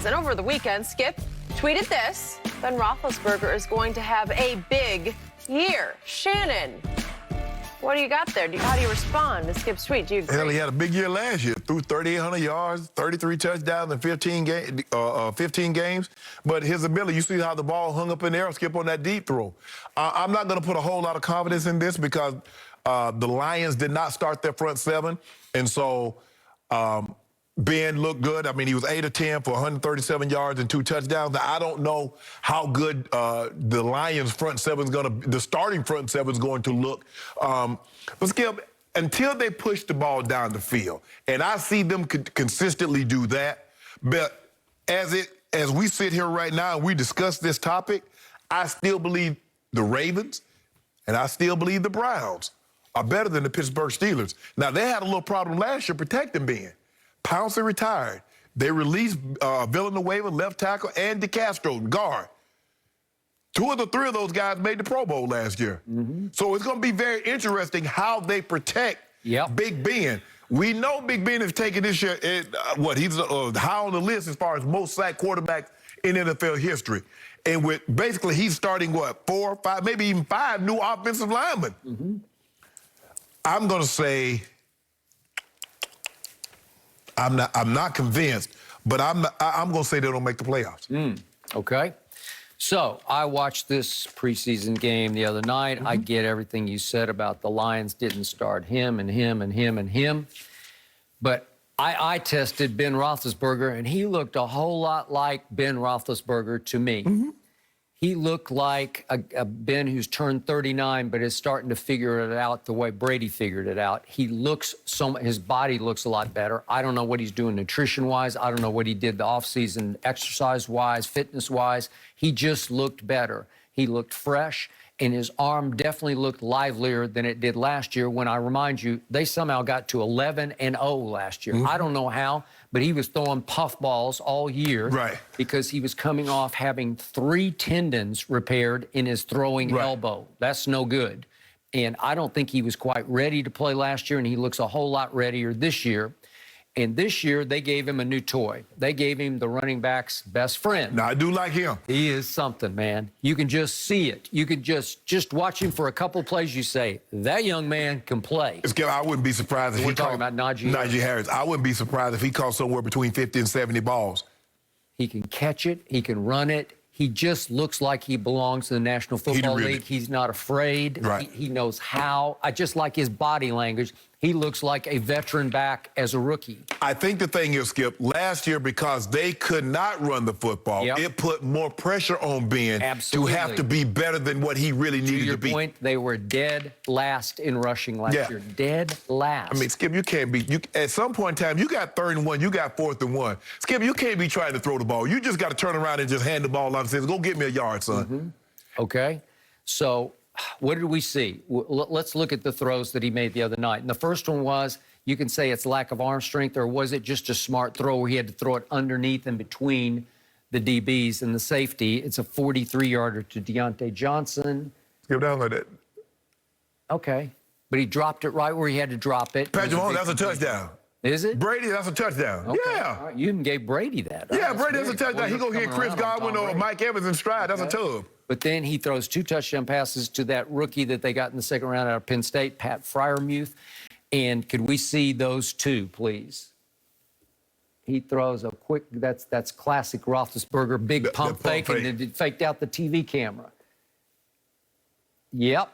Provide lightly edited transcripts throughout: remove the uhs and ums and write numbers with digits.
Lions. And over the weekend, Skip tweeted this: Ben Roethlisberger is going to have a big year. Shannon, what do you got there? How do you respond to Skip's tweet? Do you agree? Hell, he had a big year last year. Threw 3,800 yards, 33 touchdowns in 15 games. But his ability, you see how the ball hung up in there, Skip, on that deep throw. I'm not going to put a whole lot of confidence in this because the Lions did not start their front seven. And so Ben looked good. I mean, he was 8 of 10 for 137 yards and 2 touchdowns. Now, I don't know how good the Lions front seven is going to, the starting front seven is going to look. But Skip, until they push the ball down the field, and I see them consistently do that, but as we sit here right now and we discuss this topic, I still believe the Ravens and I still believe the Browns are better than the Pittsburgh Steelers. Now, they had a little problem last year protecting Ben. Pouncey retired. They released Villanueva, left tackle, and DeCastro, guard. 2 of the 3 of those guys made the Pro Bowl last year. So it's going to be very interesting how they protect Big Ben. We know Big Ben is taking this year, he's high on the list as far as most sacked quarterbacks in NFL history. And with basically he's starting, 4, 5, maybe even 5 new offensive linemen. I'm going to say, I'm not convinced, but I'm going to say they don't make the playoffs. Okay. So I watched this preseason game the other night. I get everything you said about the Lions didn't start him and him and him and him. But I tested Ben Roethlisberger, and he looked a whole lot like Ben Roethlisberger to me. He looked like a Ben who's turned 39, but is starting to figure it out the way Brady figured it out. He looks his body looks a lot better. I don't know what he's doing nutrition-wise. I don't know what he did the offseason exercise-wise, fitness-wise. He just looked better. He looked fresh, and his arm definitely looked livelier than it did last year when, I remind you, they somehow got to 11-0 last year. I don't know how, but he was throwing puffballs all year because he was coming off having 3 tendons repaired in his throwing elbow. That's no good. And I don't think he was quite ready to play last year, and he looks a whole lot readier this year. And this year, they gave him a new toy. They gave him the running back's best friend. Now, I do like him. He is something, man. You can just see it. You can just watch him for a couple plays. You say, that young man can play. I wouldn't be surprised if We're talking about Najee Harris. I wouldn't be surprised if he caught somewhere between 50 and 70 balls. He can catch it. He can run it. He just looks like he belongs to the National Football League. He's not afraid. He knows how. I just like his body language. He looks like a veteran back as a rookie. I think the thing is, Skip, last year, because they could not run the football, it put more pressure on Ben to have to be better than what he really needed to be. To your point, they were dead last in rushing last year. Dead last. I mean, Skip, you can't be, at some point in time, you got 3rd and 1, you got 4th and 1. Skip, you can't be trying to throw the ball. You just got to turn around and just hand the ball out and say, go get me a yard, son. Okay. So what did we see? Let's look at the throws that he made the other night. And the first one was, you can say it's lack of arm strength, or was it just a smart throw where he had to throw it underneath and between the DBs and the safety? It's a 43-yarder to Deontay Johnson. Skip down like that. Okay. But he dropped it right where he had to drop it. Patrick Mahomes, that's a touchdown. Is it? Brady, that's a touchdown. Okay. Yeah. Right. You even gave Brady that. Yeah, Brady, that's a touchdown. He going to hit Chris Godwin or Mike Evans in stride. That's a tub. But then he throws 2 touchdown passes to that rookie that they got in the 2nd round out of Penn State, Pat Freiermuth. And could we see those 2, please? He throws a quick, that's classic Roethlisberger, big pump fake, and then it faked out the TV camera. Yep.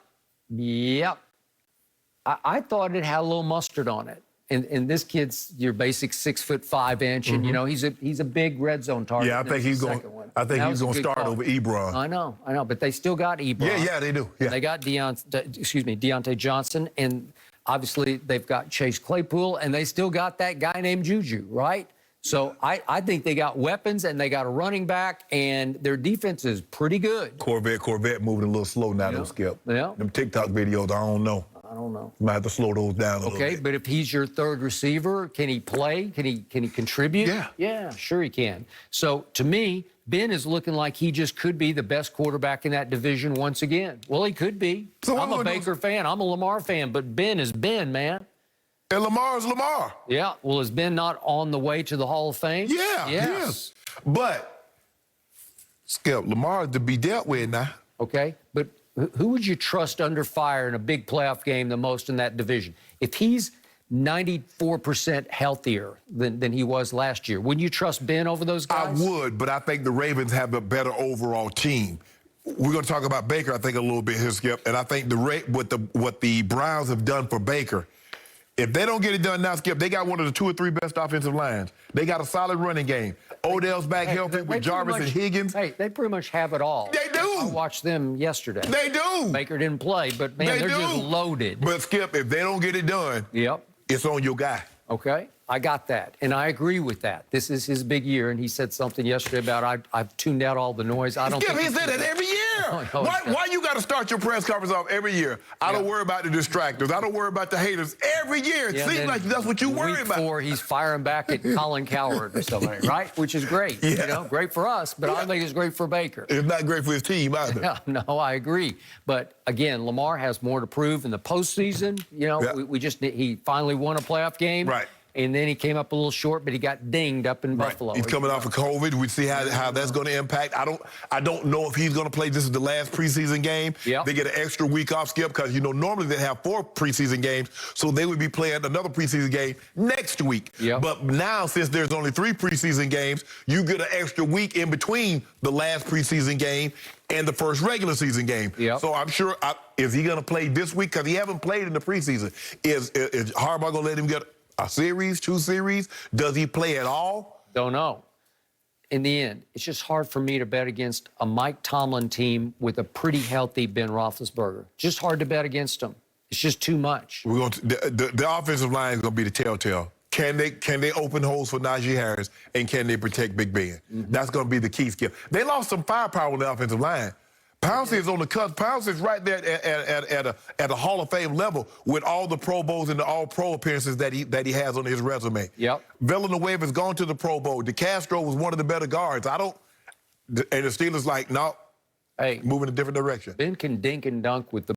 I thought it had a little mustard on it. And this kid's your basic 6'5", and you know he's a big red zone target. Yeah, I think he's going. I think he's going to start over Ebron. I know, but they still got Ebron. Yeah, they do. Yeah, they got Deontay Johnson, and obviously they've got Chase Claypool, and they still got that guy named Juju, right? So I think they got weapons, and they got a running back, and their defense is pretty good. Corvette moving a little slow now, though, Skip. Yeah. Them TikTok videos, I don't know. I don't know. You might have to slow those down a little bit. Okay, but if he's your 3rd receiver, can he play? Can he contribute? Yeah, sure he can. So to me, Ben is looking like he just could be the best quarterback in that division once again. Well, he could be. So I'm a Baker fan. I'm a Lamar fan, but Ben is Ben, man. And Lamar's Lamar. Yeah. Well, is Ben not on the way to the Hall of Fame? Yeah. Yes. But, Skip, Lamar is to be dealt with now. Okay, but who would you trust under fire in a big playoff game the most in that division? If he's 94% healthier than he was last year, wouldn't you trust Ben over those guys? I would, but I think the Ravens have a better overall team. We're going to talk about Baker, I think, a little bit here, Skip. And I think what the Browns have done for Baker, if they don't get it done now, Skip, they got one of the 2 or 3 best offensive lines. They got a solid running game. Odell's back healthy with Jarvis and Higgins. Hey, they pretty much have it all. They do. I watched them yesterday. They do. Baker didn't play, but, man, they're just loaded. But, Skip, if they don't get it done, it's on your guy. Okay, I got that, and I agree with that. This is his big year, and he said something yesterday about I've tuned out all the noise. I don't Skip, think he said it every year. Why you got to start your press conference off every year? I don't worry about the distractors. I don't worry about the haters. Every year, it seems like that's what you worry about. Week 4, he's firing back at Colin Cowherd or somebody, right? Which is great. You know, great for us, but I don't think it's great for Baker. It's not great for his team either. Yeah, no, I agree. But again, Lamar has more to prove in the postseason. You know, he finally won a playoff game. Right. And then he came up a little short, but he got dinged up in Buffalo. He's coming off of COVID. We see how that's going to impact. I don't know if he's going to play. This is the last preseason game. They get an extra week off, Skip, because normally they have 4 preseason games, so they would be playing another preseason game next week. But now, since there's only 3 preseason games, you get an extra week in between the last preseason game and the first regular season game. So I'm sure, is he going to play this week? Because he haven't played in the preseason. Is Harbaugh going to let him get a series, 2 series? Does he play at all? Don't know. In the end, it's just hard for me to bet against a Mike Tomlin team with a pretty healthy Ben Roethlisberger. Just hard to bet against him. It's just too much. We're going to, the offensive line is going to be the telltale. Can they open holes for Najee Harris, and can they protect Big Ben? That's going to be the key, Skip. They lost some firepower on the offensive line. Pouncey is on the cusp. Pouncey is right there at a Hall of Fame level with all the Pro Bowls and the All-Pro appearances that he has on his resume. Villanueva has gone to the Pro Bowl. DeCastro was one of the better guards. And the Steelers no, moving a different direction. Ben can dink and dunk with the